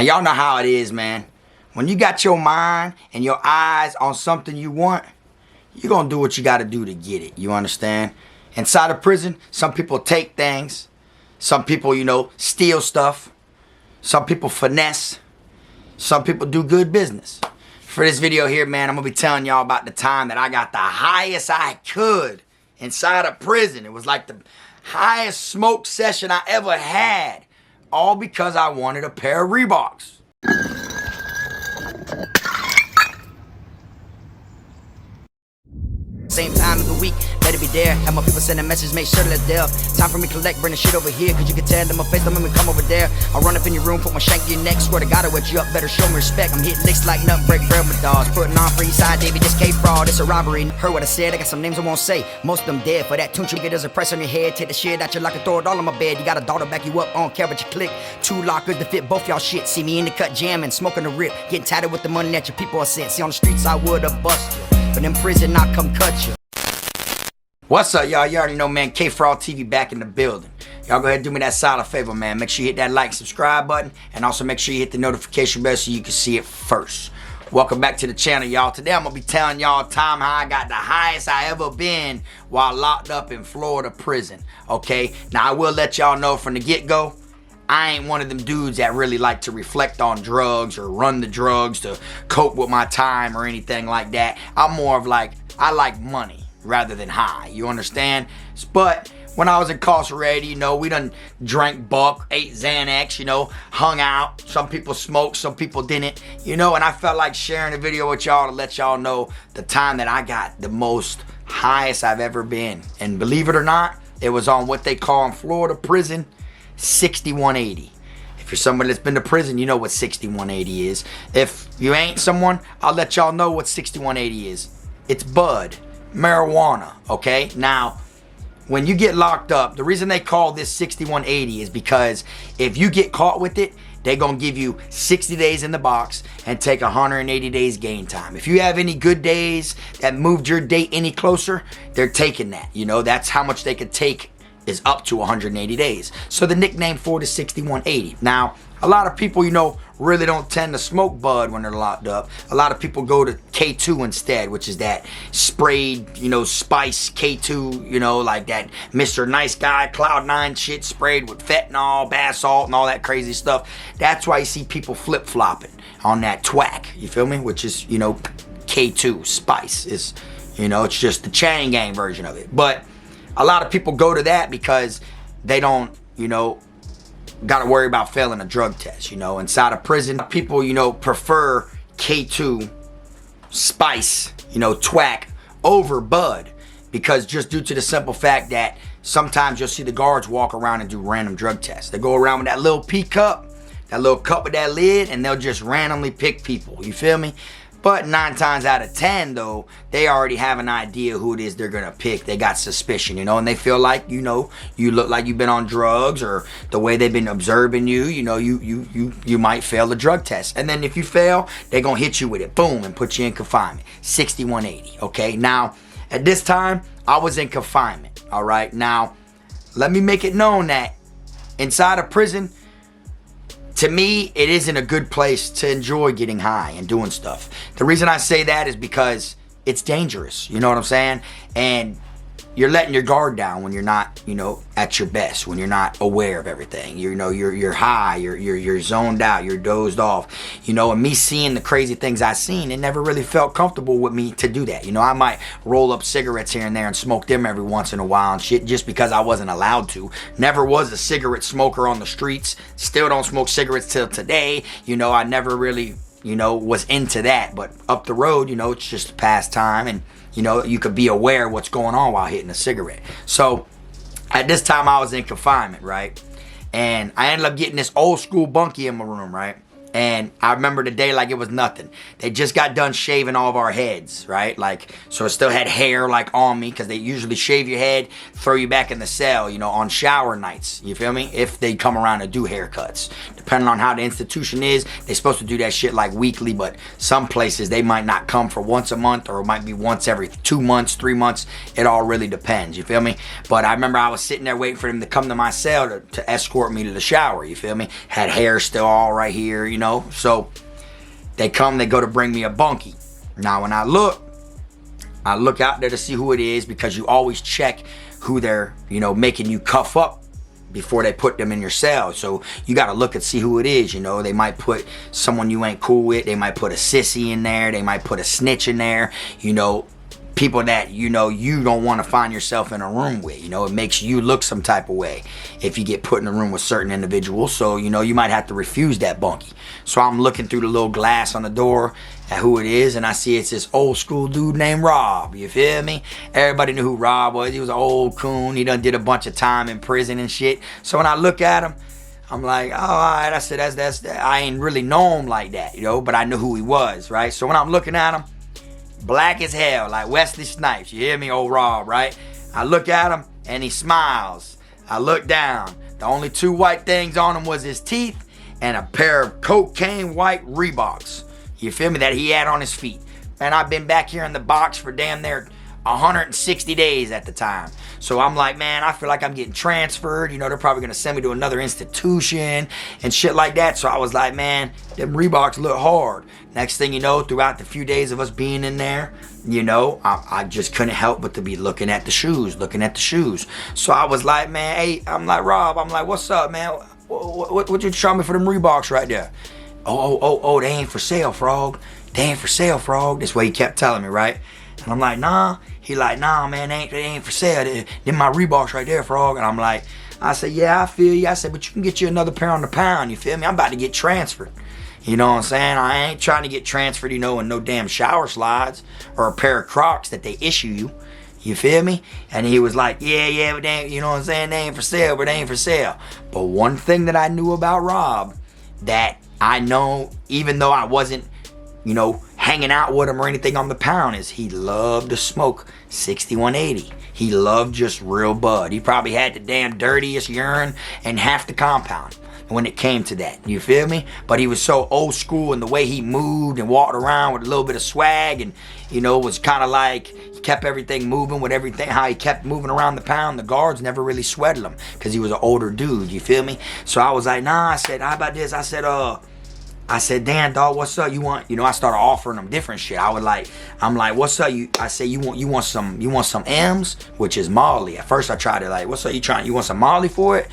Y'all know how it is, man. When you got your mind and your eyes on something you want, you're gonna do what you gotta do to get it. You understand? Inside of prison, some people take things. Some people, steal stuff. Some people finesse. Some people do good business. For this video here, man, I'm gonna be telling y'all about the time that I got the highest I could inside of prison. It was like the highest smoke session I ever had. All because I wanted a pair of Reeboks. Same time of the week, better be there. Have my people send a message, make sure that it's there. Time for me to collect, bring the shit over here. Cause you can tell them my face, don't make me come over there. I'll run up in your room, put my shank in your neck. Swear to God, I'll wet you up, better show me respect. I'm hitting licks like nut, break bread with dogs. Putting on for Eastside, David, this Kfrog, this a robbery. Heard what I said, I got some names I won't say. Most of them dead, for that tune you get as a price on your head. Take the shit out your locker, throw it all on my bed. You got a daughter back you up, on care what you click. 2 lockers to fit both y'all shit. See me in the cut jamming, smoking the rip. Getting tatted with the money that your people are sent. See on the streets I would've bust you, but in prison I come cut you. What's up, y'all? You already know, man. Kfrog TV back in the building. Y'all go ahead and do me that solid favor, man. Make sure you hit that like, subscribe button, and also make sure you hit the notification bell so you can see it first. Welcome back to the channel, y'all. Today I'm gonna be telling y'all time how I got the highest I ever been while locked up in Florida prison. Okay? Now I will let y'all know from the get-go, I ain't one of them dudes that really like to reflect on drugs or run the drugs to cope with my time or anything like that. I'm more of like, I like money rather than high, you understand? But when I was incarcerated, we done drank buck, ate Xanax, hung out. Some people smoked, some people didn't, and I felt like sharing a video with y'all to let y'all know the time that I got the most highest I've ever been. And believe it or not, it was on what they call in Florida prison 6180. If you're someone that's been to prison, you know what 6180 is. If you ain't someone, I'll let y'all know what 6180 is. It's bud. Marijuana, okay? Now, when you get locked up, the reason they call this 6180 is because if you get caught with it, they're gonna give you 60 days in the box and take 180 days gain time. If you have any good days that moved your date any closer, they're taking that. That's how much they could take, is up to 180 days. So the nickname for it is 6180. Now, a lot of people, really don't tend to smoke bud when they're locked up. A lot of people go to K2 instead, which is that sprayed, spice K2, like that Mr. Nice Guy, Cloud9 shit sprayed with fentanyl, bath salt, and all that crazy stuff. That's why you see people flip-flopping on that twack, you feel me? Which is, K2, spice. It's, it's just the chain gang version of it. But a lot of people go to that because they don't, got to worry about failing a drug test, inside of prison. People, prefer K2, spice, twack over bud, because just due to the simple fact that sometimes you'll see the guards walk around and do random drug tests. They go around with that little pea cup, that little cup with that lid, and they'll just randomly pick people, you feel me? But 9 times out of 10, though, they already have an idea who it is they're gonna pick. They got suspicion, and they feel like, you look like you've been on drugs, or the way they've been observing you, you might fail the drug test. And then if you fail, they're gonna hit you with it, boom, and put you in confinement. 6180, okay? Now, at this time, I was in confinement, all right? Now, let me make it known that inside of prison, to me, it isn't a good place to enjoy getting high and doing stuff. The reason I say that is because it's dangerous, you know what I'm saying? And you're letting your guard down when you're not, at your best, when you're not aware of everything. You're high, you're zoned out, you're dozed off. And me seeing the crazy things I seen, it never really felt comfortable with me to do that. I might roll up cigarettes here and there and smoke them every once in a while and shit, just because I wasn't allowed to. Never was a cigarette smoker on the streets. Still don't smoke cigarettes till today. I never really, was into that. But up the road, it's just a pastime, and you could be aware of what's going on while hitting a cigarette. So at this time I was in confinement, right? And I ended up getting this old school bunkie in my room, right? And I remember the day like it was nothing. They just got done shaving all of our heads, right? So it still had hair on me, because they usually shave your head, throw you back in the cell, on shower nights, you feel me? If they come around and do haircuts. Depending on how the institution is, they're supposed to do that shit weekly, but some places they might not come for once a month, or it might be once every 2 months, 3 months. It all really depends, you feel me? But I remember I was sitting there waiting for them to come to my cell to escort me to the shower, you feel me? Had hair still all right here, know. So they go to bring me a bunkie. Now when I look out there to see who it is, because you always check who they're, you know, making you cuff up before they put them in your cell. So you got to look and see who it is, you know. They might put someone you ain't cool with. They might put a sissy in there. They might put a snitch in there, you know. People that, you know, you don't want to find yourself in a room with. You know, it makes you look some type of way if you get put in a room with certain individuals. So, you know, you might have to refuse that bunkie. So I'm looking through the little glass on the door at who it is, and I see it's this old school dude named Rob. You feel me? Everybody knew who Rob was. He was an old coon. He done did a bunch of time in prison and shit. So when I look at him, I'm like, oh, all right. I said, that's I ain't really know him like that, you know, but I knew who he was, right? So when I'm looking at him, black as hell, like Wesley Snipes. You hear me, old Rob, right? I look at him, and he smiles. I look down. The only two white things on him was his teeth and a pair of cocaine white Reeboks. You feel me? That he had on his feet. Man, I've been back here in the box for damn near 160 days at the time. So I'm like, man, I feel like I'm getting transferred. You know, they're probably going to send me to another institution and shit like that. So I was like, man, them Reeboks look hard. Next thing you know, throughout the few days of us being in there, you know, I just couldn't help but to be looking at the shoes. So I was like, man, hey, I'm like, Rob, I'm like, what's up, man? What you charge me for them Reeboks right there? Oh, they ain't for sale, Frog. They ain't for sale, Frog. That's what he kept telling me, right? And I'm like, nah. He like, nah, man, they ain't for sale. Them my Reeboks right there, Frog. And I'm like, I said, yeah, I feel you. I said, but you can get you another pair on the pound. You feel me? I'm about to get transferred. You know what I'm saying? I ain't trying to get transferred, you know, in no damn shower slides or a pair of Crocs that they issue you. You feel me? And he was like, yeah, but they ain't, you know what I'm saying? They ain't for sale, but they ain't for sale. But one thing that I knew about Rob that I know, even though I wasn't, you know, hanging out with him or anything on the pound, is he loved to smoke 6180. He loved just real bud. He probably had the damn dirtiest urine in half the compound when it came to that. You feel me? But he was so old school in the way he moved and walked around with a little bit of swag, and, you know, was kind of like, he kept everything moving with everything, how he kept moving around the pound. The guards never really sweated him because he was an older dude. You feel me? So I was like, nah, I said, how about this? I said, damn, dog, what's up? You want, you know, I started offering them different shit. I'm like, what's up? I said, you want some M's, which is Molly. At first I tried to like, what's up? You want some Molly for it?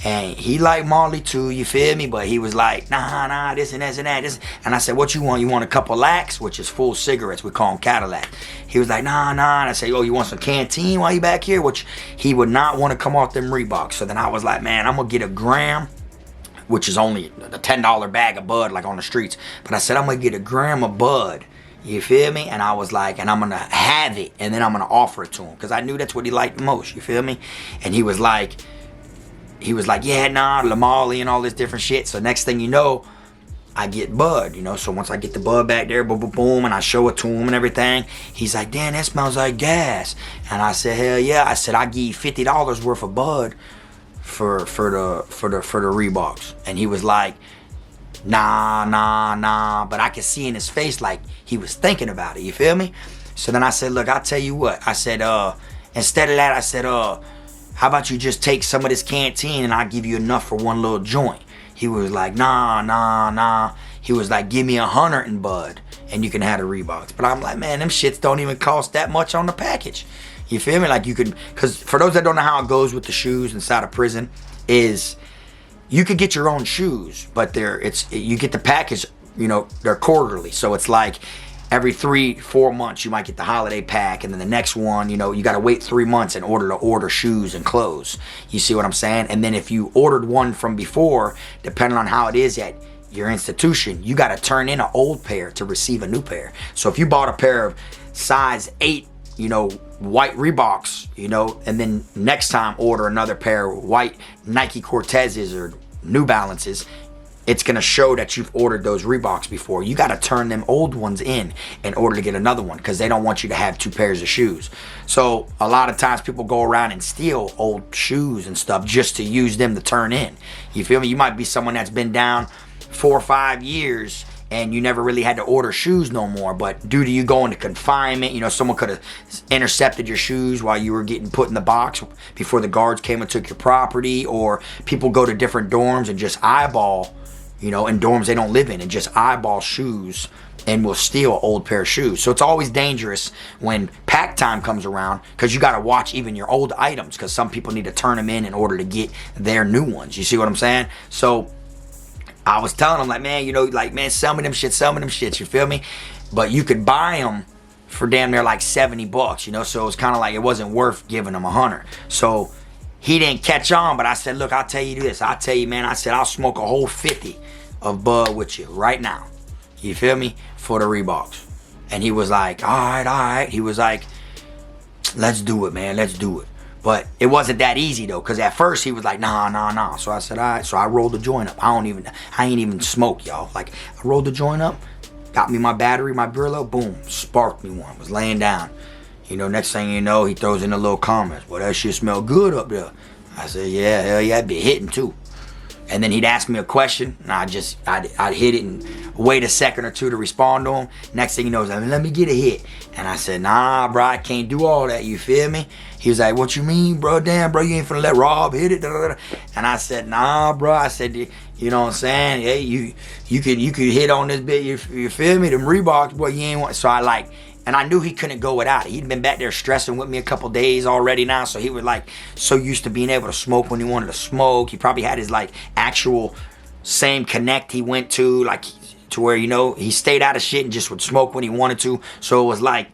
And he liked Molly too, you feel me? But he was like, nah, this and this and that. And I said, what you want? You want a couple lacs, which is full cigarettes. We call them Cadillac. He was like, nah. And I said, oh, you want some canteen while you back here? Which he would not want to come off them Reeboks. So then I was like, man, I'm going to get a gram, which is only a $10 bag of bud, like on the streets. But I said, I'm going to get a gram of bud. You feel me? And I was like, and I'm going to have it, and then I'm going to offer it to him. Because I knew that's what he liked the most. You feel me? And he was like, yeah, nah, Lamali and all this different shit. So next thing you know, I get bud, you know. So once I get the bud back there, boom, boom, boom, and I show it to him and everything, he's like, damn, that smells like gas. And I said, hell yeah. I said, I give you $50 worth of bud for the Reeboks. And he was like, nah. But I could see in his face like he was thinking about it. You feel me? So then I said, look, I'll tell you what. I said, instead of that, I said, how about you just take some of this canteen and I'll give you enough for one little joint? He was like, nah. He was like, give me 100 in bud and you can have the Reeboks. But I'm like, man, them shits don't even cost that much on the package. You feel me? Like you could, because for those that don't know how it goes with the shoes inside of prison, is you could get your own shoes, but you get the package, you know, they're quarterly. So it's like every 3-4 months you might get the holiday pack, and then the next one, you know, you got to wait 3 months in order to order shoes and clothes. You see what I'm saying? And then if you ordered one from before, depending on how it is at your institution, you got to turn in an old pair to receive a new pair. So if you bought a pair of size 8, you know, white Reeboks, you know, and then next time order another pair of white Nike Cortezes or New Balances, it's going to show that you've ordered those Reeboks before. You got to turn them old ones in order to get another one, because they don't want you to have 2 pairs of shoes. So a lot of times people go around and steal old shoes and stuff just to use them to turn in. You feel me? You might be someone that's been down 4 or 5 years and you never really had to order shoes no more, but due to you going to confinement, you know, someone could have intercepted your shoes while you were getting put in the box before the guards came and took your property, or people go to different dorms and just eyeball you know, in dorms they don't live in, and just eyeball shoes and will steal an old pair of shoes. So it's always dangerous when pack time comes around, because you got to watch even your old items, because some people need to turn them in order to get their new ones. You see what I'm saying? So I was telling them, like, man, you know, like, man, sell me them shits, you feel me? But you could buy them for damn near like $70, you know, so it was kind of like it wasn't worth giving them $100. So he didn't catch on, but I said, look, I'll tell you this. I'll tell you, man, I said, I'll smoke a whole 50 of bud with you right now. You feel me? For the Reeboks. And he was like, all right. He was like, let's do it, man. Let's do it. But it wasn't that easy, though, because at first he was like, nah. So I said, all right. So I rolled the joint up. I ain't even smoke, y'all. Like, I rolled the joint up, got me my battery, my Brillo, boom, sparked me one. Was laying down. You know, next thing you know, he throws in a little comments. Well, that shit smell good up there. I said, yeah, hell yeah, it be hitting too. And then he'd ask me a question, and I'd hit it and wait a second or two to respond to him. Next thing you know, he's like, let me get a hit. And I said, nah, bro, I can't do all that, you feel me? He was like, what you mean, bro? Damn, bro, you ain't finna let Rob hit it? And I said, nah, bro. I said, you know what I'm saying? Hey, you could hit on this bit, you feel me? Them Reeboks, boy, you ain't want. So and I knew he couldn't go without it. He'd been back there stressing with me a couple days already now, so he was like so used to being able to smoke when he wanted to smoke. He probably had his like actual same connect he went to, like to where, you know, he stayed out of shit and just would smoke when he wanted to. So it was like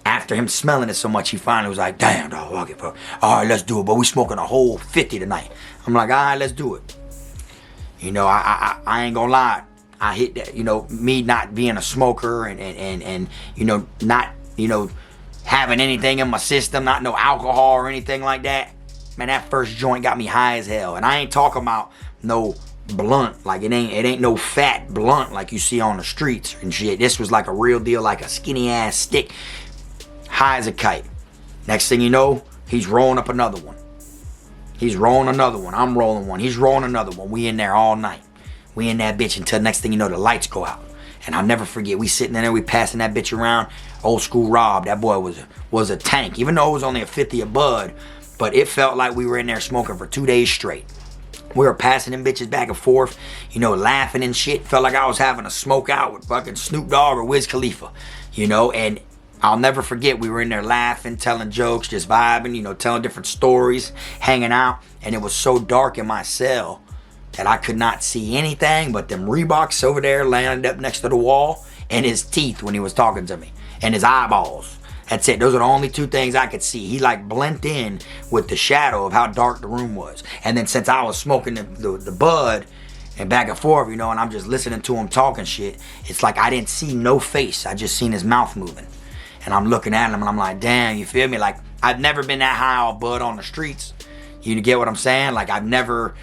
after him smelling it so much, he finally was like, damn, dog, okay, bro. All right, let's do it. But we smoking a whole 50 tonight. I'm like, all right, let's do it. You know, I ain't gonna lie. I hit that, you know, me not being a smoker and you know, not, you know, having anything in my system, not no alcohol or anything like that. Man, that first joint got me high as hell. And I ain't talking about no blunt, like it ain't no fat blunt like you see on the streets and shit. This was like a real deal, like a skinny ass stick, high as a kite. Next thing you know, he's rolling up another one. He's rolling another one. I'm rolling one. He's rolling another one. We in there all night. We in that bitch until next thing you know, the lights go out. And I'll never forget, we sitting in there, we passing that bitch around. Old school Rob, that boy was a tank. Even though it was only a 50 of bud, but it felt like we were in there smoking for 2 days straight. We were passing them bitches back and forth, you know, laughing and shit. Felt like I was having a smoke out with fucking Snoop Dogg or Wiz Khalifa, you know. And I'll never forget, we were in there laughing, telling jokes, just vibing, you know, telling different stories, hanging out. And it was so dark in my cell that I could not see anything but them Reeboks over there landed up next to the wall, and his teeth when he was talking to me, and his eyeballs. That's it. Those are the only two things I could see. He like blended in with the shadow of how dark the room was. And then since I was smoking the bud and back and forth, you know, and I'm just listening to him talking shit, it's like I didn't see no face. I just seen his mouth moving. And I'm looking at him and I'm like, damn, you feel me? Like, I've never been that high on bud on the streets. You get what I'm saying? Like, I've never,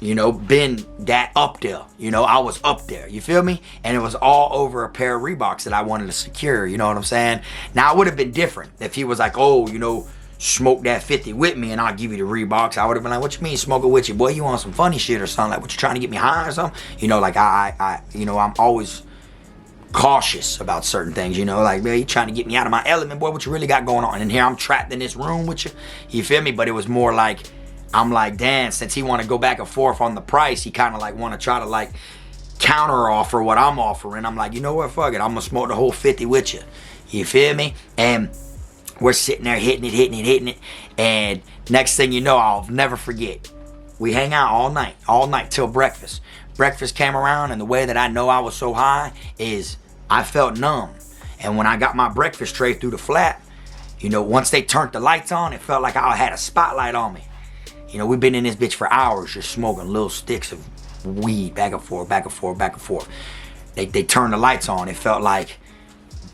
you know, been that up there. You know, I was up there. You feel me? And it was all over a pair of Reeboks that I wanted to secure. You know what I'm saying? Now, it would have been different if he was like, oh, you know, smoke that 50 with me and I'll give you the Reeboks. I would have been like, what you mean smoke it with you? Boy, you on some funny shit or something? Like, what, you trying to get me high or something? You know, like, you know, I'm always cautious about certain things, you know, like, man, you trying to get me out of my element, boy, what you really got going on? And here I'm trapped in this room with you. You feel me? But it was more like, I'm like, damn, since he want to go back and forth on the price, he kind of like want to try to like counter offer what I'm offering. I'm like, you know what, fuck it, I'm gonna smoke the whole 50 with you. You feel me? And we're sitting there hitting it. And next thing you know, I'll never forget, we hang out all night till breakfast. Breakfast came around, and the way that I know I was so high is I felt numb. And when I got my breakfast tray through the flat, you know, once they turned the lights on, it felt like I had a spotlight on me. You know, we've been in this bitch for hours just smoking little sticks of weed back and forth. They turned the lights on. It felt like,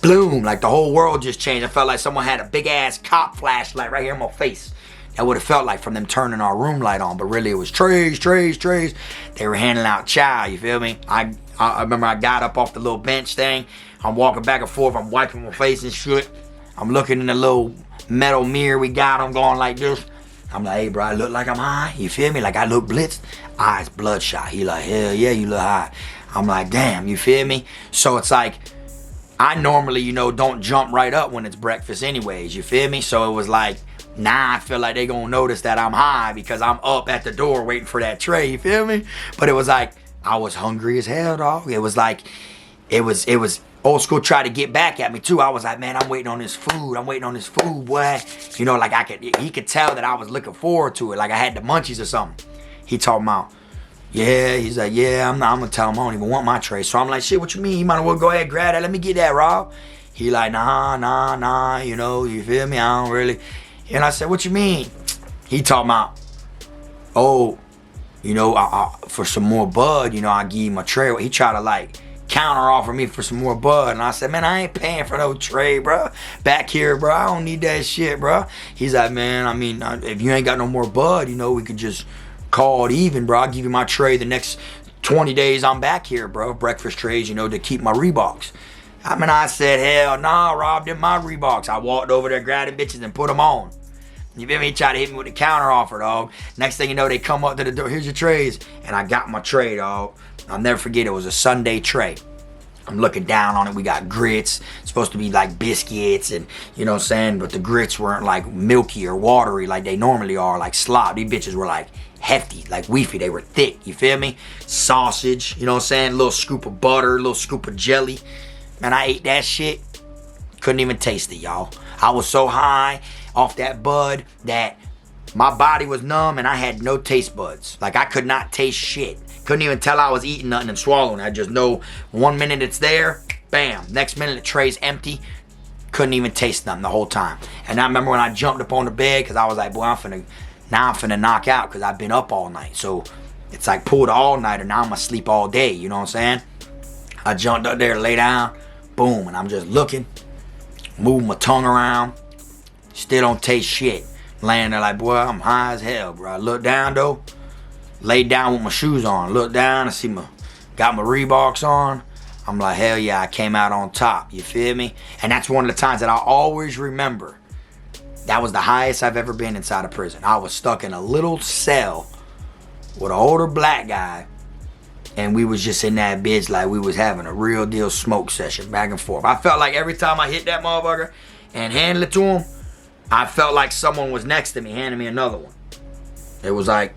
bloom, like the whole world just changed. I felt like someone had a big ass cop flashlight right here in my face. That would have felt like from them turning our room light on, but really it was trays. They were handing out chow, you feel me? I remember I got up off the little bench thing. I'm walking back and forth. I'm wiping my face and shit. I'm looking in the little metal mirror we got. I'm going like this. I'm like, hey, bro, I look like I'm high. You feel me? Like I look blitzed. Eyes bloodshot. He like, hell yeah, you look high. I'm like, damn, you feel me? So it's like, I normally, you know, don't jump right up when it's breakfast anyways. You feel me? So it was like, nah, I feel like they gonna notice that I'm high because I'm up at the door waiting for that tray. You feel me? But it was like, I was hungry as hell, dog. It was like, it was old school tried to get back at me too. I was like, man, I'm waiting on this food. I'm waiting on this food, boy. You know, like he could tell that I was looking forward to it. Like I had the munchies or something. He talking about, yeah, he's like, yeah, I'm gonna tell him I don't even want my tray. So I'm like, shit, what you mean? You might as well go ahead and grab that. Let me get that, Rob. He like, nah, you know, you feel me? I don't really. And I said, what you mean? He talking about, oh, you know, for some more bud, you know, I give him a tray. He tried to like counter offer me for some more bud. And I said, man, I ain't paying for no tray, bro. Back here, bro, I don't need that shit, bro. He's like, man, I mean, if you ain't got no more bud, you know, we could just call it even, bro. I'll give you my tray the next 20 days I'm back here, bro. Breakfast trays, you know, to keep my Reeboks. I mean, I said, hell nah, Rob, them my Reeboks. I walked over there, grabbed the bitches and put them on. You feel me? He tried to hit me with the counter offer, dog. Next thing you know, they come up to the door. Here's your trays. And I got my tray, dog. I'll never forget, it was a Sunday tray. I'm looking down on it. We got grits. It's supposed to be like biscuits and, you know what I'm saying? But the grits weren't like milky or watery like they normally are, like slop. These bitches were like hefty, like weefy. They were thick, you feel me? Sausage, you know what I'm saying? A little scoop of butter, a little scoop of jelly. Man, I ate that shit. Couldn't even taste it, y'all. I was so high off that bud that my body was numb and I had no taste buds. Like I could not taste shit. Couldn't even tell I was eating nothing and swallowing. I just know 1 minute it's there, bam. Next minute the tray's empty. Couldn't even taste nothing the whole time. And I remember when I jumped up on the bed because I was like, boy, I'm finna knock out because I've been up all night. So it's like pulled all night and now I'm gonna sleep all day. You know what I'm saying? I jumped up there, lay down, boom, and I'm just looking, moving my tongue around. Still don't taste shit. Laying there like, boy, I'm high as hell, bro. I look down though, laid down with my shoes on. Look down, I see got my Reeboks on. I'm like, hell yeah, I came out on top. You feel me? And that's one of the times that I always remember. That was the highest I've ever been inside of prison. I was stuck in a little cell with an older black guy. And we was just in that bitch like we was having a real deal smoke session back and forth. I felt like every time I hit that motherfucker and handed it to him, I felt like someone was next to me handing me another one. It was like,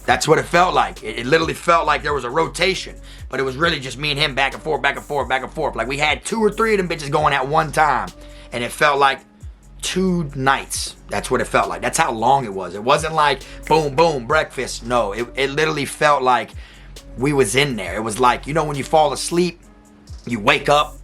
that's what it felt like. It literally felt like there was a rotation. But it was really just me and him back and forth, back and forth, back and forth. Like we had 2 or 3 of them bitches going at one time. And it felt like 2 nights. That's what it felt like. That's how long it was. It wasn't like boom, boom, breakfast. No, it literally felt like we was in there. It was like, you know when you fall asleep, you wake up,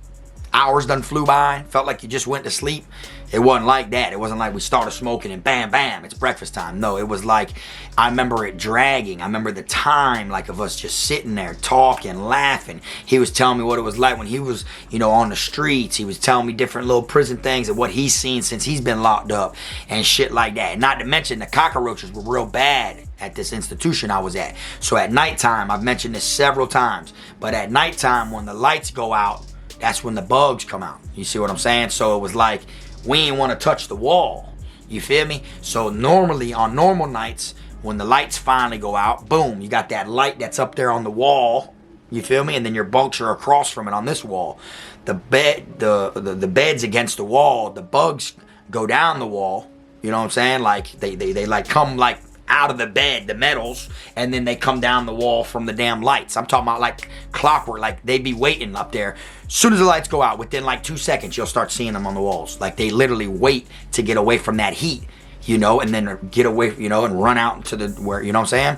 hours done flew by, felt like you just went to sleep. It wasn't like that. It wasn't like we started smoking and bam, bam, it's breakfast time. No, it was like, I remember it dragging. I remember the time like of us just sitting there talking, laughing. He was telling me what it was like when he was, you know, on the streets. He was telling me different little prison things and what he's seen since he's been locked up and shit like that. Not to mention the cockroaches were real bad at this institution I was at. So at nighttime, I've mentioned this several times, but at nighttime when the lights go out, that's when the bugs come out. You see what I'm saying? So it was like, we ain't want to touch the wall. You feel me? So normally on normal nights, when the lights finally go out, boom, you got that light that's up there on the wall. You feel me? And then your bunks are across from it on this wall. The bed's against the wall. The bugs go down the wall. You know what I'm saying? Like they like come like out of the bed, the metals, and then they come down the wall from the damn lights. I'm talking about like clockwork, like they be waiting up there. As soon as the lights go out, within like 2 seconds, you'll start seeing them on the walls. Like they literally wait to get away from that heat, you know, and then get away, you know, and run out into the, where, you know what I'm saying?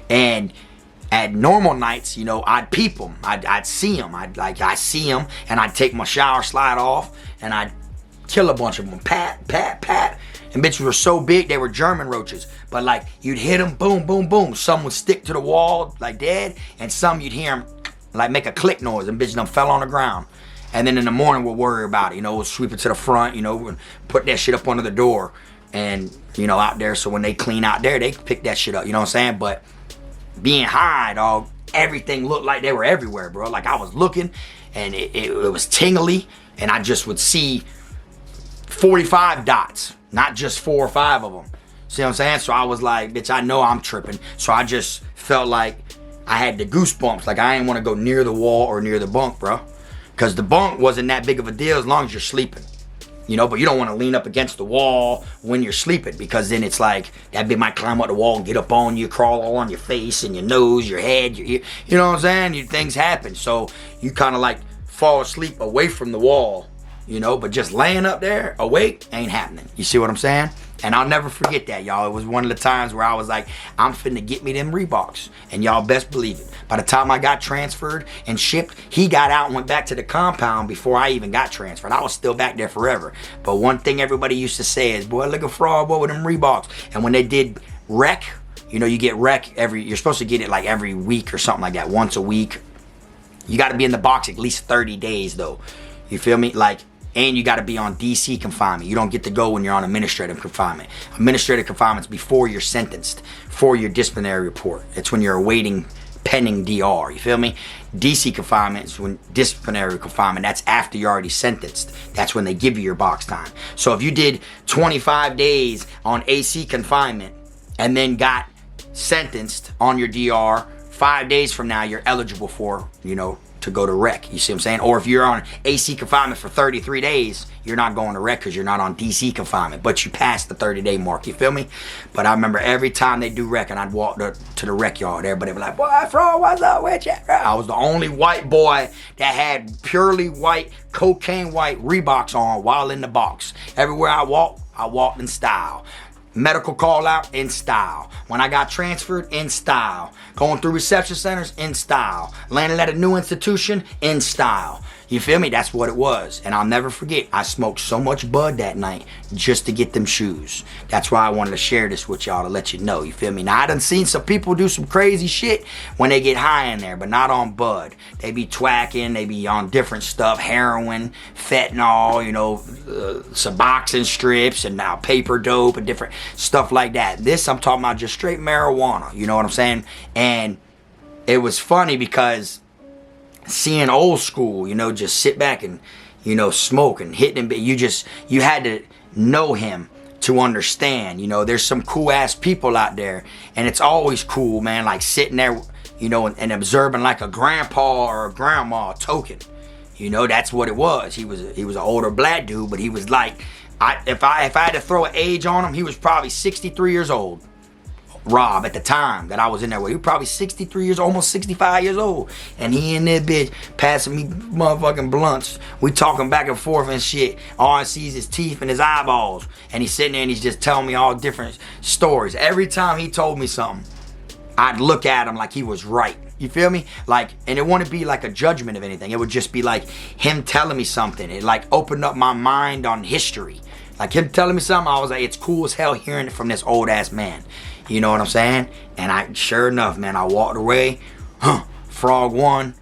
And at normal nights, you know, I'd peep them. I'd see them. I see them, and I'd take my shower slide off, and I'd kill a bunch of them. Pat, pat, pat. And bitches were so big, they were German roaches. But like, you'd hit them, boom, boom, boom. Some would stick to the wall, like dead. And some you'd hear them, like, make a click noise. And bitches done fell on the ground. And then in the morning, we'll worry about it. You know, we'll sweep it to the front, you know, and put that shit up under the door. And, you know, out there. So when they clean out there, they pick that shit up. You know what I'm saying? But being high, dog, everything looked like they were everywhere, bro. Like, I was looking, and it was tingly. And I just would see 45 dots. Not just 4 or 5 of them. See what I'm saying? So I was like, bitch, I know I'm tripping. So I just felt like I had the goosebumps. Like I didn't want to go near the wall or near the bunk, bro. Because the bunk wasn't that big of a deal as long as you're sleeping. You know, but you don't want to lean up against the wall when you're sleeping, because then it's like that bitch might climb up the wall and get up on you, crawl all on your face and your nose, your head, your ear. You know what I'm saying? Things happen. So you kind of like fall asleep away from the wall, you know, but just laying up there awake ain't happening. You see what I'm saying? And I'll never forget that, y'all. It was one of the times where I was like, I'm finna get me them Reeboks. And y'all best believe it. By the time I got transferred and shipped, he got out and went back to the compound before I even got transferred. I was still back there forever. But one thing everybody used to say is, boy, look at Frog, boy, with them Reeboks. And when they did rec, you know, you get rec you're supposed to get it like every week or something like that, once a week. You got to be in the box at least 30 days, though. You feel me? Like, and you got to be on DC confinement. You don't get to go when you're on administrative confinement. Administrative confinement's before you're sentenced, for your disciplinary report. It's when you're awaiting pending DR. You feel me? DC confinement is when disciplinary confinement. That's after you're already sentenced. That's when they give you your box time. So if you did 25 days on AC confinement and then got sentenced on your DR, 5 days from now you're eligible for, you know, to go to rec. You see what I'm saying? Or if you're on AC confinement for 33 days, you're not going to rec because you're not on DC confinement, but you passed the 30-day mark. You feel me? But I remember every time they do rec and I'd walk to the rec yard, everybody would be like, boy, Frog, what's up with you? I was the only white boy that had purely white, cocaine white Reeboks on while in the box. Everywhere I walked in style. Medical call out, in style. When I got transferred, in style. Going through reception centers, in style. Landing at a new institution, in style. You feel me? That's what it was. And I'll never forget, I smoked so much bud that night just to get them shoes. That's why I wanted to share this with y'all, to let you know. You feel me? Now, I done seen some people do some crazy shit when they get high in there, but not on bud. They be twacking, they be on different stuff, heroin, fentanyl, you know, Suboxone strips, and now paper dope and different stuff like that. This, I'm talking about just straight marijuana. You know what I'm saying? And it was funny because seeing old school, you know, just sit back and, you know, smoke and hit him. You had to know him to understand, you know, there's some cool ass people out there, and it's always cool, man, like sitting there, you know, and observing like a grandpa or a grandma token. You know, that's what it was. He was an older black dude, but he was like, if I had to throw an age on him, he was probably 63 years old. Rob, at the time that I was in there with, he was probably 63 years, almost 65 years old. And he in there, bitch, passing me motherfucking blunts. We talking back and forth and shit. All I see is his teeth and his eyeballs. And he's sitting there and he's just telling me all different stories. Every time he told me something, I'd look at him like he was right. You feel me? Like, and it wouldn't be like a judgment of anything. It would just be like him telling me something. It like opened up my mind on history. Like him telling me something, I was like, it's cool as hell hearing it from this old ass man. You know what I'm saying? And I, sure enough, man, I walked away. Frog 1,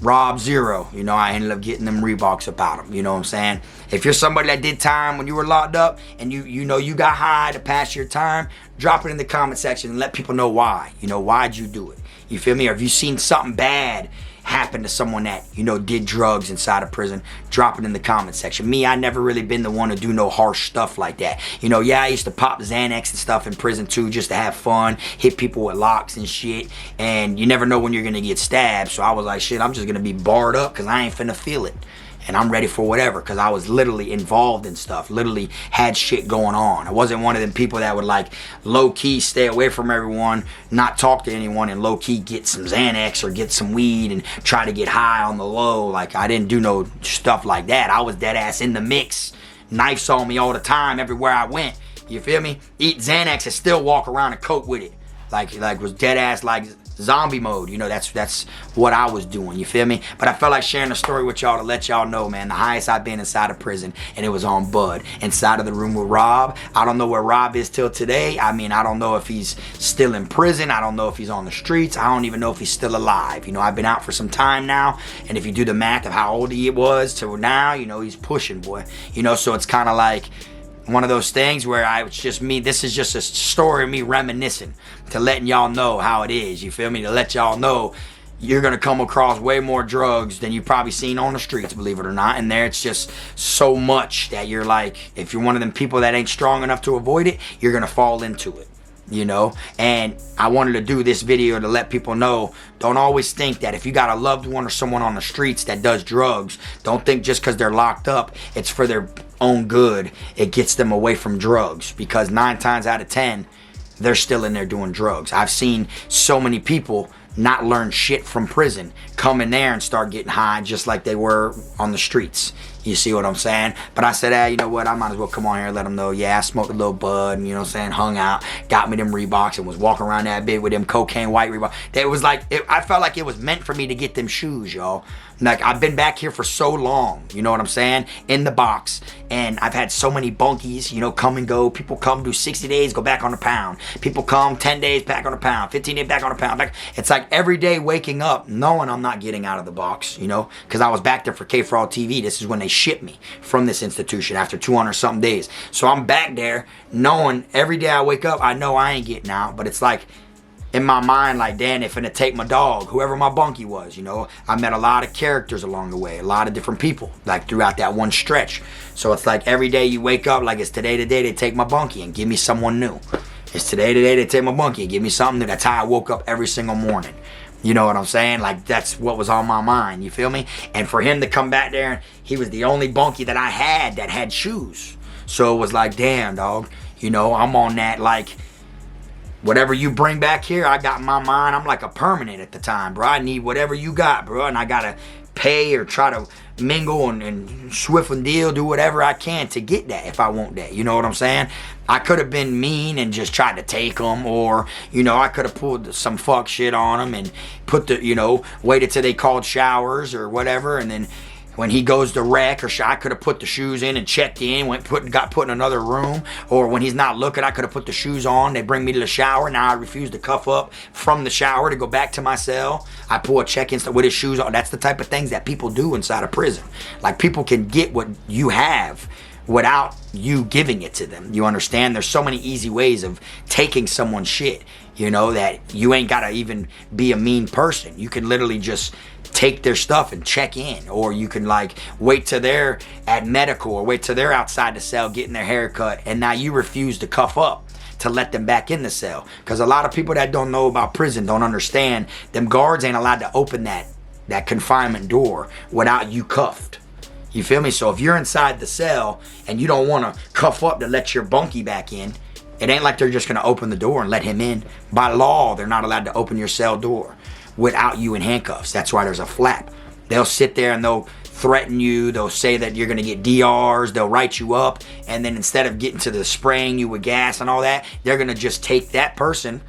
Rob 0. You know, I ended up getting them Reeboks about him. You know what I'm saying? If you're somebody that did time when you were locked up and you know you got high to pass your time, drop it in the comment section and let people know why. You know, why'd you do it? You feel me? Or if you seen something bad happen to someone that, you know, did drugs inside of prison, drop it in the comment section. Me, I never really been the one to do no harsh stuff like that. You know, yeah, I used to pop Xanax and stuff in prison too, just to have fun, hit people with locks and shit, and you never know when you're gonna get stabbed. So I was like, shit, I'm just gonna be barred up because I ain't finna feel it. And I'm ready for whatever, because I was literally involved in stuff, literally had shit going on. I wasn't one of them people that would like low-key stay away from everyone, not talk to anyone, and low-key get some Xanax or get some weed and try to get high on the low. Like, I didn't do no stuff like that. I was dead ass in the mix. Knives on me all the time everywhere I went. You feel me? Eat Xanax and still walk around and coke with it. Like was dead ass like zombie mode. You know, that's what I was doing. You feel me? But I felt like sharing the story with y'all to let y'all know, man, the highest I've been inside of prison, and it was on bud. Inside of the room with Rob. I don't know where Rob is till today. I mean, I don't know if he's still in prison. I don't know if he's on the streets. I don't even know if he's still alive. You know, I've been out for some time now, and if you do the math of how old he was to now, you know, he's pushing, boy. You know, so it's kind of like one of those things where it's just me, this is just a story of me reminiscing to letting y'all know how it is, you feel me? To let y'all know you're gonna come across way more drugs than you've probably seen on the streets, believe it or not. And there it's just so much that you're like, if you're one of them people that ain't strong enough to avoid it, you're gonna fall into it. you know. And I wanted to do this video to let people know, don't always think that if you got a loved one or someone on the streets that does drugs, don't think just because they're locked up it's for their own good. It gets them away from drugs, because 9 times out of 10 they're still in there doing drugs. I've seen so many people not learn shit from prison come in there and start getting high just like they were on the streets. You see what I'm saying? But I said, hey, you know what? I might as well come on here and let them know, yeah, I smoked a little bud, and, you know what I'm saying, hung out, got me them Reeboks, and was walking around that bit with them cocaine white Reebok. It was like, I felt like it was meant for me to get them shoes, y'all. Like, I've been back here for so long, you know what I'm saying, in the box, and I've had so many bunkies, you know, come and go. People come, do 60 days, go back on a pound. People come, 10 days, back on a pound, 15 days, back on a pound. Like, it's like every day waking up knowing I'm not getting out of the box, you know, because I was back there for Kfrog TV. This is when they shipped me from this institution after 200 something days. So I'm back there knowing every day I wake up, I know I ain't getting out, but it's like, in my mind, like, damn, if finna take my dog, whoever my bunkie was, you know. I met a lot of characters along the way, a lot of different people, like, throughout that one stretch. So it's like every day you wake up, like, it's today the day they take my bunkie and give me someone new. It's today the day they take my bunkie and give me something new. That's how I woke up every single morning. You know what I'm saying? Like, that's what was on my mind, you feel me? And for him to come back there, he was the only bunkie that I had that had shoes. So it was like, damn, dog, you know, I'm on that, like, whatever you bring back here, I got in my mind, I'm like a permanent at the time, bro. I need whatever you got, bro. And I got to pay or try to mingle and swift and deal, do whatever I can to get that if I want that. You know what I'm saying? I could have been mean and just tried to take them, or, you know, I could have pulled some fuck shit on them and put the, you know, waited till they called showers or whatever, and then when he goes to wreck, or I could have put the shoes in and checked in, got put in another room. Or when he's not looking, I could have put the shoes on. They bring me to the shower. Now I refuse to cuff up from the shower to go back to my cell. I pull a check-in with his shoes on. That's the type of things that people do inside of prison. Like, people can get what you have without you giving it to them. You understand? There's so many easy ways of taking someone's shit, you know, that you ain't gotta even be a mean person. You can literally just take their stuff and check in, or you can, like, wait till they're at medical, or wait till they're outside the cell getting their hair cut, and now you refuse to cuff up to let them back in the cell. Because a lot of people that don't know about prison don't understand, them guards ain't allowed to open that confinement door without you cuffed. You feel me? So if you're inside the cell and you don't want to cuff up to let your bunkie back in, it ain't like they're just going to open the door and let him in. By law, they're not allowed to open your cell door without you in handcuffs. That's why there's a flap. They'll sit there and they'll threaten you. They'll say that you're going to get DRs. They'll write you up. And then instead of getting to the spraying you with gas and all that, they're going to just take that person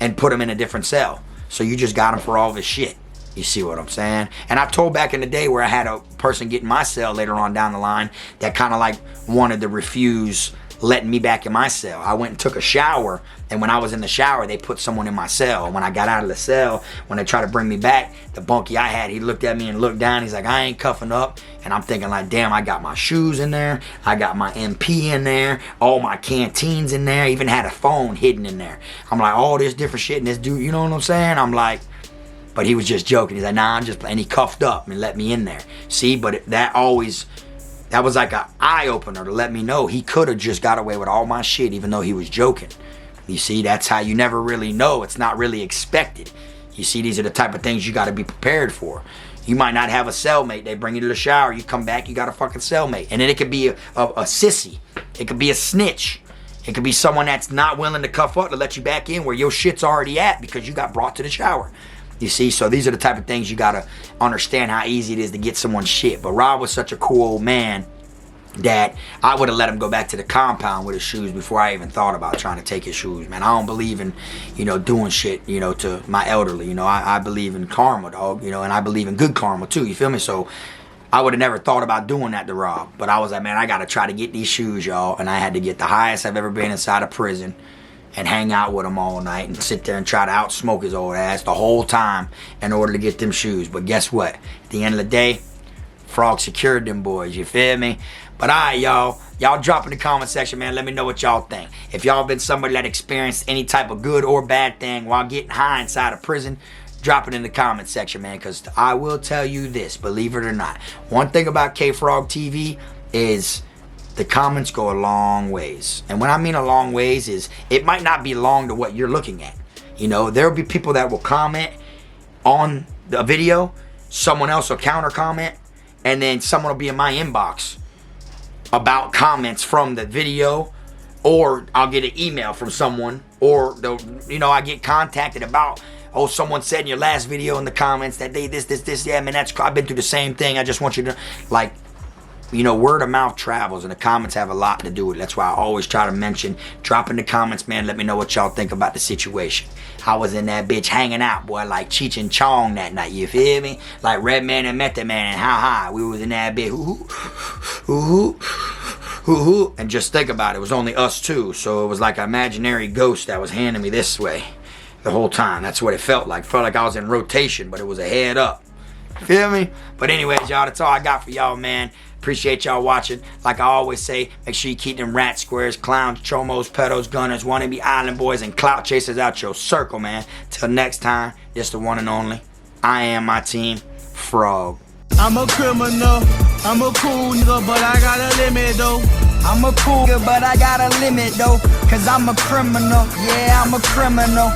and put him in a different cell. So you just got him for all of his shit. You see what I'm saying? And I've told back in the day where I had a person get in my cell later on down the line that kind of like wanted to refuse letting me back in my cell. I went and took a shower, and when I was in the shower, they put someone in my cell. When I got out of the cell, when they tried to bring me back, the bunkie I had, he looked at me and looked down. He's like, I ain't cuffing up. And I'm thinking like, damn, I got my shoes in there. I got my MP in there. All my canteens in there. I even had a phone hidden in there. I'm like, all this different shit. And this dude, you know what I'm saying? I'm like, but he was just joking. He's like, nah, I'm just playing. And he cuffed up and let me in there. See, but that was like an eye-opener to let me know he could have just got away with all my shit even though he was joking. You see, that's how you never really know. It's not really expected. You see, these are the type of things you got to be prepared for. You might not have a cellmate. They bring you to the shower. You come back, you got a fucking cellmate. And then it could be a sissy. It could be a snitch. It could be someone that's not willing to cuff up to let you back in where your shit's already at because you got brought to the shower. You see, so these are the type of things you gotta understand how easy it is to get someone's shit. But Rob was such a cool old man that I would have let him go back to the compound with his shoes before I even thought about trying to take his shoes, man. I don't believe in, you know, doing shit, you know, to my elderly. You know, I believe in karma, dog, you know, and I believe in good karma too, you feel me? So I would have never thought about doing that to Rob. But I was like, man, I gotta try to get these shoes, y'all. And I had to get the highest I've ever been inside a prison and hang out with him all night and sit there and try to outsmoke his old ass the whole time in order to get them shoes. But guess what? At the end of the day, Frog secured them boys, you feel me? But alright, y'all drop in the comment section, man. Let me know what y'all think. If y'all been somebody that experienced any type of good or bad thing while getting high inside of prison, drop it in the comment section, man, because I will tell you this, believe it or not. One thing about Kfrog TV is the comments go a long ways. And when I mean a long ways is, it might not be long to what you're looking at. You know, there'll be people that will comment on the video, someone else will counter comment, and then someone will be in my inbox about comments from the video, or I'll get an email from someone, or I get contacted about, oh, someone said in your last video in the comments that they this, yeah, man, I've been through the same thing. I just want you to, like, word of mouth travels, and the comments have a lot to do with it. That's why I always try to mention, drop in the comments, man, let me know what y'all think about the situation. I was in that bitch hanging out, boy, like Cheech and Chong that night, you feel me? Like Redman and Method Man and How High. We was in that bitch, and just think about it, it was only us two, so it was like an imaginary ghost that was handing me this way the whole time. That's what it felt like. Felt like I was in rotation, but it was a head up. Feel me? But anyways, y'all, that's all I got for y'all, man. Appreciate y'all watching. Like I always say, make sure you keep them rat squares, clowns, chomos, pedos, gunners, wannabe island boys, and clout chasers out your circle, man. Till next time, just the one and only. I am my team, Frog. I'm a criminal, I'm a cool nigga, but I got a limit though. I'm a cool nigga, but I got a limit though, cause I'm a criminal, yeah, I'm a criminal.